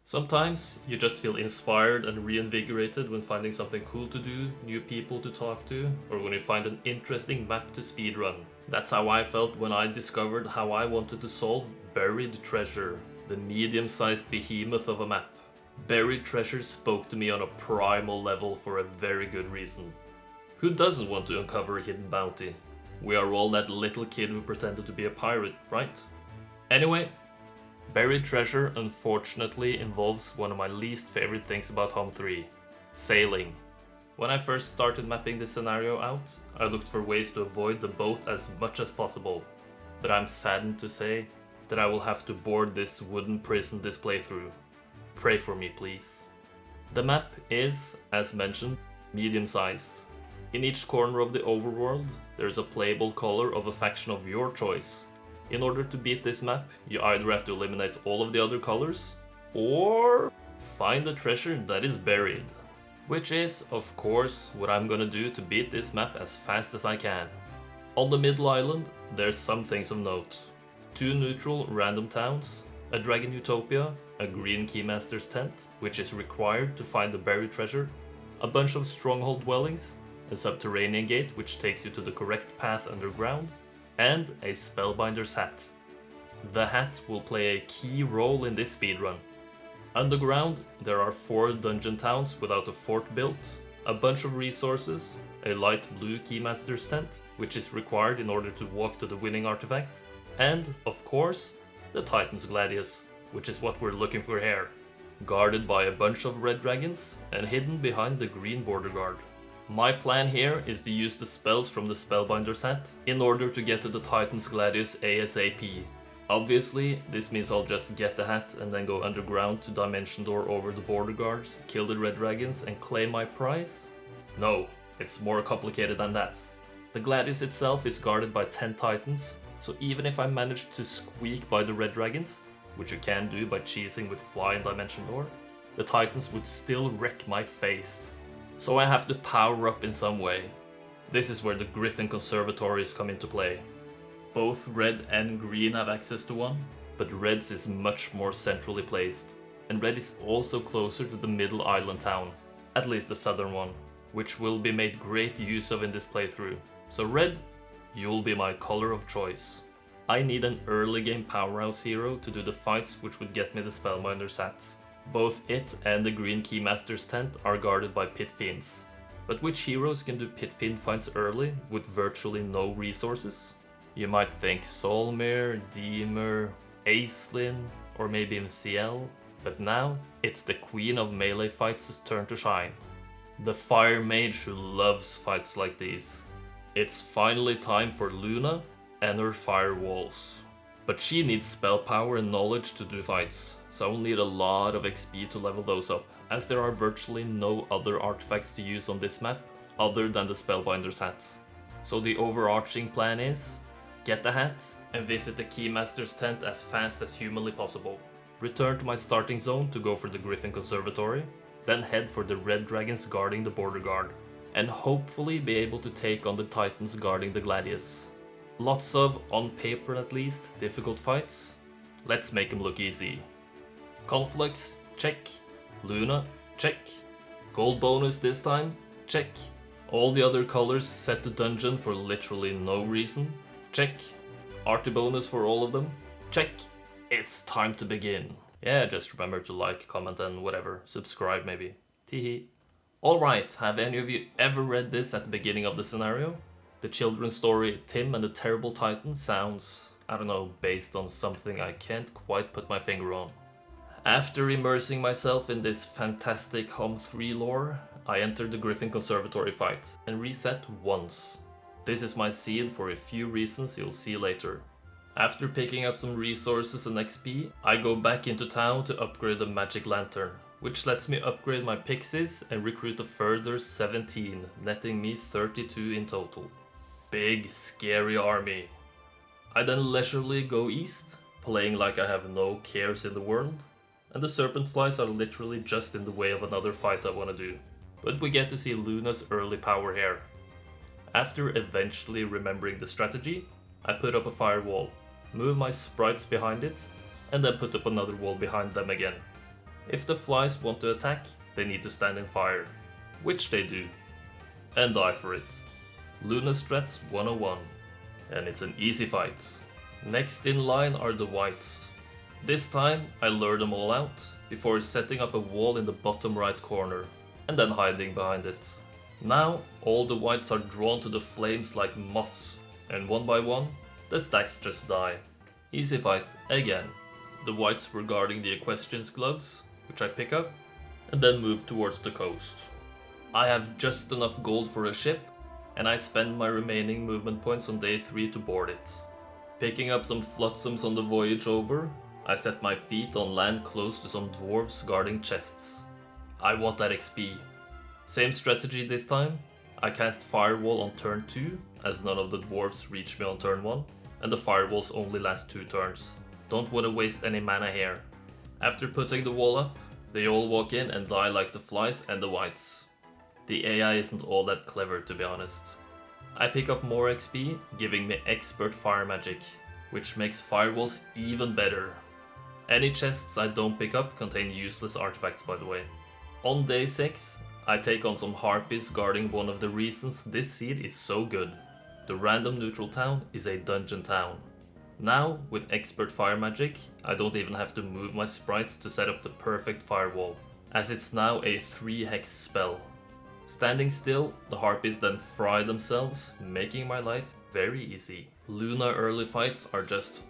Sometimes you just feel inspired and reinvigorated when finding something cool to do, new people to talk to, or when you find an interesting map to speedrun. That's how I felt when I discovered how I wanted to solve Buried Treasure, the medium-sized behemoth of a map. Buried Treasure spoke to me on a primal level for a very good reason. Who doesn't want to uncover a hidden bounty? We are all that little kid who pretended to be a pirate, right? Anyway, Buried Treasure unfortunately involves one of my least favorite things about HOMM3, sailing. When I first started mapping this scenario out, I looked for ways to avoid the boat as much as possible, but I'm saddened to say that I will have to board this wooden prison this playthrough. Pray for me, please. The map is, as mentioned, medium-sized. In each corner of the overworld, there is a playable color of a faction of your choice. In order to beat this map, you either have to eliminate all of the other colors, or find the treasure that is buried. Which is, of course, what I'm gonna do to beat this map as fast as I can. On the middle island, there's some things of note. 2 neutral random towns, a dragon utopia, a green keymaster's tent, which is required to find the buried treasure, a bunch of stronghold dwellings, a subterranean gate which takes you to the correct path underground, and a spellbinder's hat. The hat will play a key role in this speedrun. Underground, there are 4 dungeon towns without a fort built, a bunch of resources, a light blue keymaster's tent, which is required in order to walk to the winning artifact, and, of course, the Titan's Gladius, which is what we're looking for here, guarded by a bunch of red dragons and hidden behind the green border guard. My plan here is to use the spells from the Spellbinder's hat in order to get to the Titan's Gladius ASAP. Obviously, this means I'll just get the hat and then go underground to Dimension Door over the border guards, kill the red dragons and claim my prize? No, it's more complicated than that. The Gladius itself is guarded by 10 Titans, so even if I manage to squeak by the red dragons, which you can do by cheesing with Fly and Dimension Door, the Titans would still wreck my face. So I have to power up in some way. This is where the Griffin conservatories come into play. Both red and green have access to one, but red's is much more centrally placed, and red is also closer to the middle island town, at least the southern one, which will be made great use of in this playthrough. So red, you'll be my color of choice. I need an early game powerhouse hero to do the fights which would get me the Spellbinder's hat. Both it and the green keymaster's tent are guarded by pit fiends. But which heroes can do pit fiend fights early with virtually no resources? You might think Solmir, Deemer, Aislinn, or maybe MCL, but now it's the queen of melee fights' turn to shine. The fire mage who loves fights like these. It's finally time for Luna and her firewalls. But she needs spell power and knowledge to do fights, so I will need a lot of XP to level those up, as there are virtually no other artifacts to use on this map other than the Spellbinder's hat. So the overarching plan is, get the hat and visit the Keymaster's tent as fast as humanly possible. Return to my starting zone to go for the Griffin Conservatory, then head for the red dragons guarding the border guard, and hopefully be able to take on the titans guarding the Gladius. Lots of, on paper at least, difficult fights. Let's make them look easy. Conflux, check. Luna, check. Gold bonus this time, check. All the other colors set to dungeon for literally no reason, check. Arty bonus for all of them, check. It's time to begin. Yeah, just remember to like, comment and whatever. Subscribe maybe. Teehee. Alright, have any of you ever read this at the beginning of the scenario? The children's story Tim and the Terrible Titan sounds, I don't know, based on something I can't quite put my finger on. After immersing myself in this fantastic HOMM3 lore, I entered the Griffin Conservatory fight and reset once. This is my seed for a few reasons you'll see later. After picking up some resources and XP, I go back into town to upgrade the magic lantern, which lets me upgrade my pixies and recruit a further 17, netting me 32 in total. Big scary army. I then leisurely go east, playing like I have no cares in the world, and the serpent flies are literally just in the way of another fight I want to do. But we get to see Luna's early power here. After eventually remembering the strategy, I put up a firewall, move my sprites behind it, and then put up another wall behind them again. If the flies want to attack, they need to stand in fire, which they do, and die for it. Luna Strats 101, and it's an easy fight. Next in line are the whites. This time I lure them all out before setting up a wall in the bottom right corner and then hiding behind it. Now all the whites are drawn to the flames like moths, and one by one the stacks just die. Easy fight again. The whites were guarding the equestrian's gloves, which I pick up and then move towards the coast. I have just enough gold for a ship, and I spend my remaining movement points on day 3 to board it. Picking up some flotsams on the voyage over, I set my feet on land close to some dwarves guarding chests. I want that XP. Same strategy this time. I cast Firewall on turn 2, as none of the dwarves reach me on turn 1, and the firewalls only last 2 turns. Don't want to waste any mana here. After putting the wall up, they all walk in and die like the flies and the whites. The AI isn't all that clever, to be honest. I pick up more XP, giving me expert fire magic, which makes firewalls even better. Any chests I don't pick up contain useless artifacts, by the way. On day 6, I take on some harpies guarding one of the reasons this seed is so good. The random neutral town is a dungeon town. Now, with expert fire magic, I don't even have to move my sprites to set up the perfect firewall, as it's now a 3 hex spell. Standing still, the harpies then fry themselves, making my life very easy. Luna early fights are just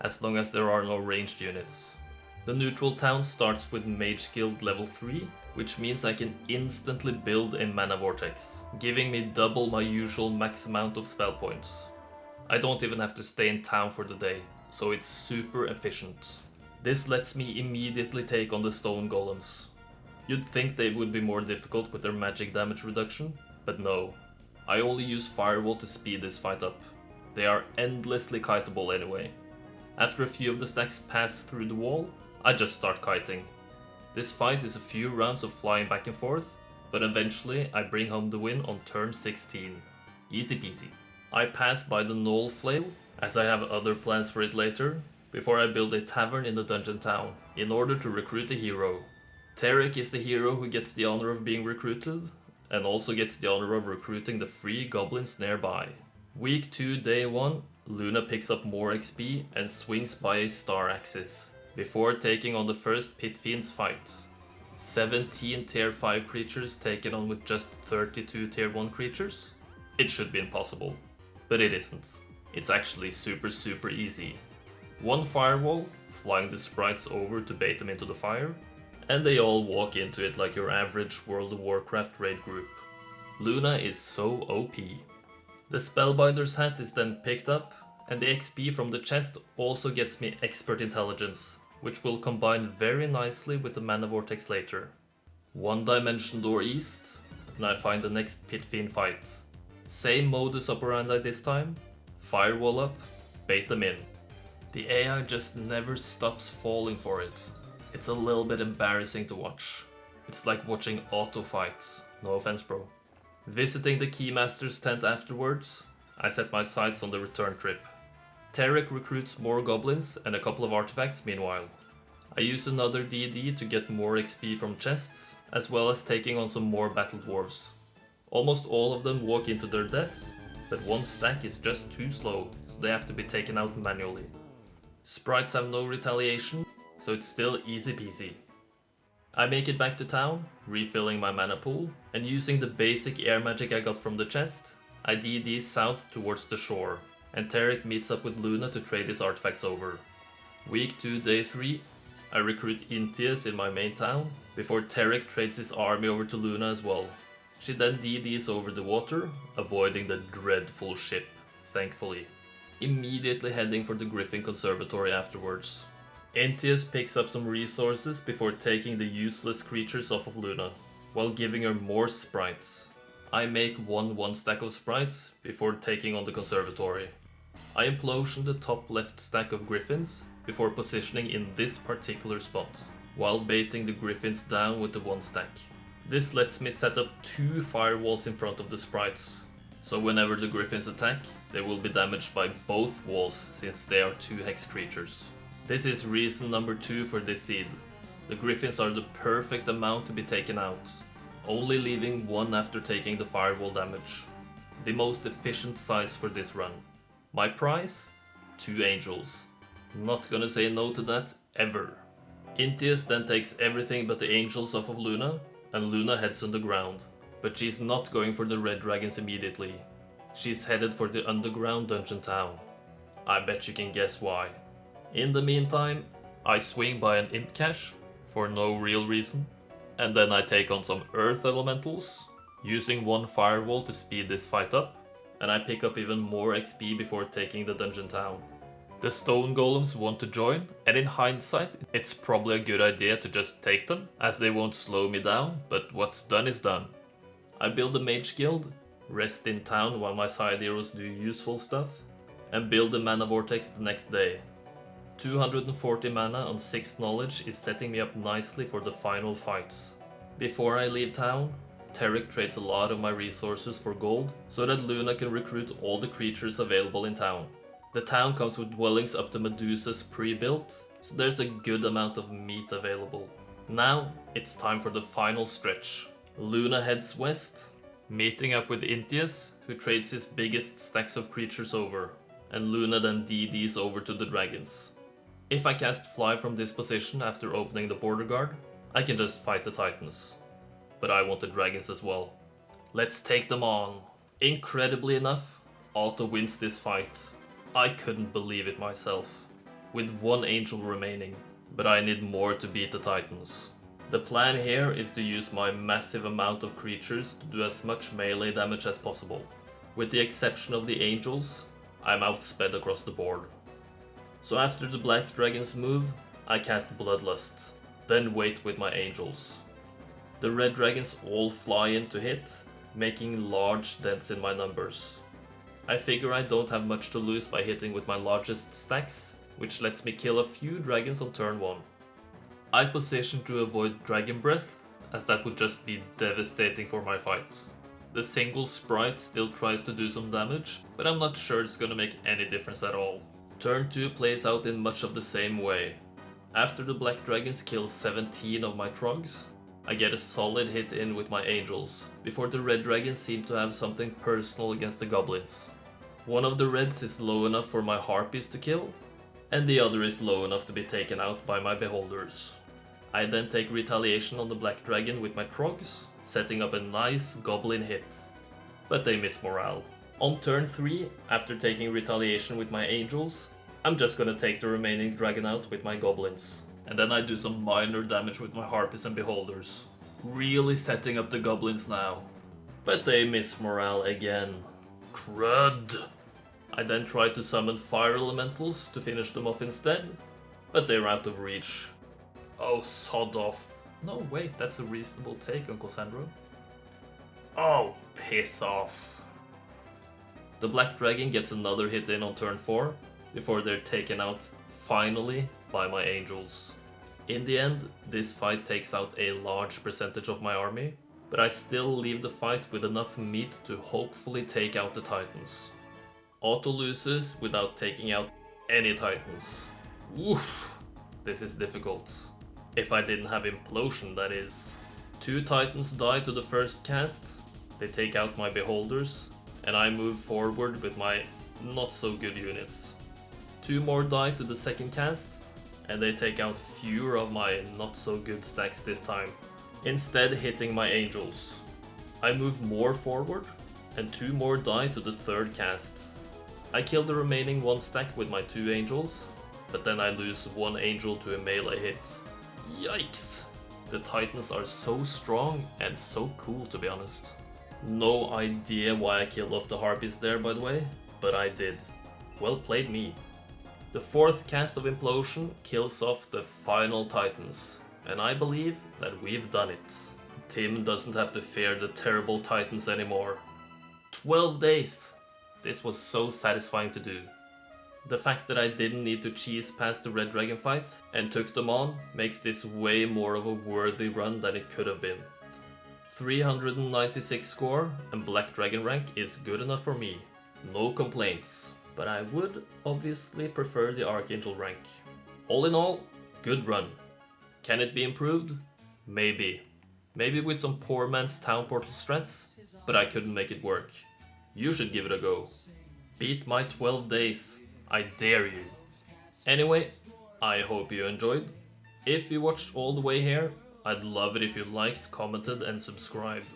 as long as there are no ranged units. The neutral town starts with Mage Guild level 3, which means I can instantly build a mana vortex, giving me double my usual max amount of spell points. I don't even have to stay in town for the day, so it's super efficient. This lets me immediately take on the stone golems. You'd think they would be more difficult with their magic damage reduction, but no. I only use Firewall to speed this fight up. They are endlessly kiteable anyway. After a few of the stacks pass through the wall, I just start kiting. This fight is a few rounds of flying back and forth, but eventually I bring home the win on turn 16. Easy peasy. I pass by the Knoll Flail, as I have other plans for it later, before I build a tavern in the dungeon town, in order to recruit a hero. Tarek is the hero who gets the honor of being recruited, and also gets the honor of recruiting the free goblins nearby. Week 2, day 1, Luna picks up more XP and swings by a star axis, before taking on the first Pit Fiends fight. 17 tier 5 creatures taken on with just 32 tier 1 creatures? It should be impossible, but it isn't. It's actually super easy. One firewall, flying the sprites over to bait them into the fire, and they all walk into it like your average World of Warcraft raid group. Luna is so OP. The Spellbinder's hat is then picked up, and the XP from the chest also gets me Expert Intelligence, which will combine very nicely with the Mana Vortex later. 1 dimension door east, and I find the next Pit Fiend fight. Same modus operandi this time, firewall up, bait them in. The AI just never stops falling for it. It's a little bit embarrassing to watch. It's like watching auto fights, no offense bro. Visiting the Keymaster's tent afterwards, I set my sights on the return trip. Tarek recruits more goblins and a couple of artifacts meanwhile. I use another D&D to get more XP from chests, as well as taking on some more battle dwarves. Almost all of them walk into their deaths, but one stack is just too slow, so they have to be taken out manually. Sprites have no retaliation, so it's still easy peasy. I make it back to town, refilling my mana pool, and using the basic air magic I got from the chest, I D&D south towards the shore, and Tarek meets up with Luna to trade his artifacts over. Week 2, day 3, I recruit Intias in my main town, before Tarek trades his army over to Luna as well. She then DDs over the water, avoiding the dreadful ship, thankfully. Immediately heading for the Griffin conservatory afterwards. Entius picks up some resources before taking the useless creatures off of Luna, while giving her more sprites. I make one stack of sprites before taking on the conservatory. I implosion the top left stack of griffins before positioning in this particular spot, while baiting the griffins down with the 1 stack. This lets me set up 2 firewalls in front of the sprites, so whenever the griffins attack, they will be damaged by both walls since they are 2 hex creatures. This is reason number 2 for this seed. The Griffins are the perfect amount to be taken out, only leaving one after taking the firewall damage. The most efficient size for this run. My price? 2 angels. Not gonna say no to that ever. Intius then takes everything but the angels off of Luna, and Luna heads underground. But she's not going for the red dragons immediately. She's headed for the underground dungeon town. I bet you can guess why. In the meantime, I swing by an imp cache, for no real reason, and then I take on some earth elementals, using one firewall to speed this fight up, and I pick up even more XP before taking the dungeon town. The stone golems want to join, and in hindsight, it's probably a good idea to just take them, as they won't slow me down, but what's done is done. I build a mage guild, rest in town while my side heroes do useful stuff, and build the mana vortex the next day. 240 mana on 6 knowledge is setting me up nicely for the final fights. Before I leave town, Tarek trades a lot of my resources for gold, so that Luna can recruit all the creatures available in town. The town comes with dwellings up to Medusa's pre-built, so there's a good amount of meat available. Now, it's time for the final stretch. Luna heads west, meeting up with Intius, who trades his biggest stacks of creatures over, and Luna then DDs over to the dragons. If I cast Fly from this position after opening the border guard, I can just fight the titans. But I want the dragons as well. Let's take them on. Incredibly enough, Otto wins this fight. I couldn't believe it myself. With 1 angel remaining, but I need more to beat the titans. The plan here is to use my massive amount of creatures to do as much melee damage as possible. With the exception of the angels, I'm outsped across the board. So after the black dragons move, I cast Bloodlust, then wait with my angels. The red dragons all fly in to hit, making large dents in my numbers. I figure I don't have much to lose by hitting with my largest stacks, which lets me kill a few dragons on turn 1. I position to avoid Dragon Breath, as that would just be devastating for my fight. The single sprite still tries to do some damage, but I'm not sure it's gonna make any difference at all. Turn 2 plays out in much of the same way. After the black dragons kill 17 of my trogs, I get a solid hit in with my angels, before the red dragons seem to have something personal against the goblins. One of the reds is low enough for my harpies to kill, and the other is low enough to be taken out by my beholders. I then take retaliation on the black dragon with my trogs, setting up a nice goblin hit. But they miss morale. On turn 3, after taking retaliation with my angels, I'm just gonna take the remaining dragon out with my goblins. And then I do some minor damage with my harpies and beholders. Really setting up the goblins now. But they miss morale again. Crud! I then try to summon fire elementals to finish them off instead, but they're out of reach. Oh, sod off. No, wait, that's a reasonable take, Uncle Sandro. Oh, piss off. The black dragon gets another hit in on turn 4, before they're taken out, finally, by my angels. In the end, this fight takes out a large percentage of my army, but I still leave the fight with enough meat to hopefully take out the titans. Otto loses without taking out any titans. Oof, this is difficult. If I didn't have implosion, that is. 2 titans die to the first cast, they take out my beholders, and I move forward with my not so good units. 2 more die to the second cast, and they take out fewer of my not so good stacks this time, instead hitting my angels. I move more forward, and 2 more die to the third cast. I kill the remaining 1 stack with my 2 angels, but then I lose 1 angel to a melee hit. Yikes! The titans are so strong and so cool, to be honest. No idea why I killed off the harpies there, by the way, but I did. Well played me. The 4th cast of Implosion kills off the final titans, and I believe that we've done it. Tim doesn't have to fear the terrible titans anymore. 12 days! This was so satisfying to do. The fact that I didn't need to cheese past the red dragon fight and took them on makes this way more of a worthy run than it could have been. 396 score and black dragon rank is good enough for me. No complaints, but I would obviously prefer the archangel rank. All in all, good run. Can it be improved? Maybe. Maybe with some poor man's town portal strats, but I couldn't make it work. You should give it a go. Beat my 12 days. I dare you. Anyway, I hope you enjoyed. If you watched all the way here, I'd love it if you liked, commented and subscribed.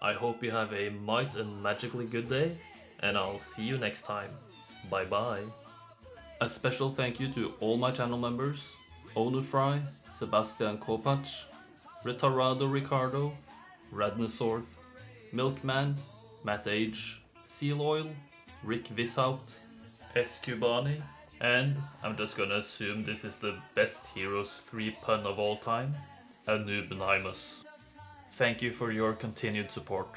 I hope you have a might and magically good day, and I'll see you next time. Bye bye. A special thank you to all my channel members: Onufry, Sebastian Kopacz, Retarado Ricardo, Radnesorth, Milkman, Matt H, Seal Oil, Rick Vishout, S. Cubani, and I'm just gonna assume this is the best Heroes 3 pun of all time, Anubnimus. Thank you for your continued support.